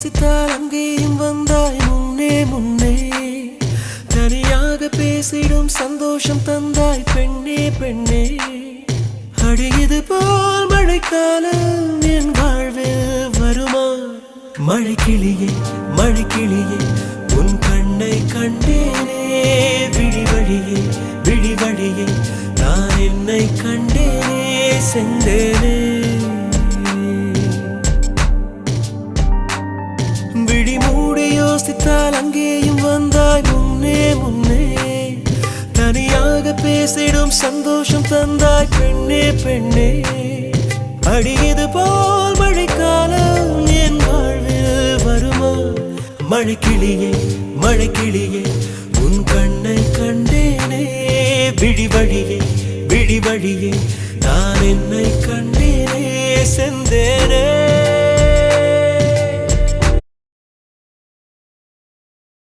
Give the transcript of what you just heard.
சித்தால் அங்கேயும் வந்தாய் முன்னே முன்னே தனியாக பேசிடும் சந்தோஷம் தந்தாய் பெண்ணே பெண்ணே அடியது போல் மழைக்காலம் என் வாழ்வில் வருமா மழைக்கிளியே மழைக்கிளியே உன் கண்ணை கண்டேனே விழி வழியே நான் என்னை கண்டேனே சென்றேனே விழி மூடி யோசித்தால் அங்கேயும் வந்தாய் முன்னே முன்னே தனியாக பேசிடும் சந்தோஷம் தந்தாய் பெண்ணே பெண்ணே அடியது போல் மழைக்காலம் என் வாழ்வில் வருமா மழைக்கிளியே மழைக்கிளியே உன் கண்ணை கண்டேனே விழி வழியே நான் என்னை கண்டேனே சென்றேனே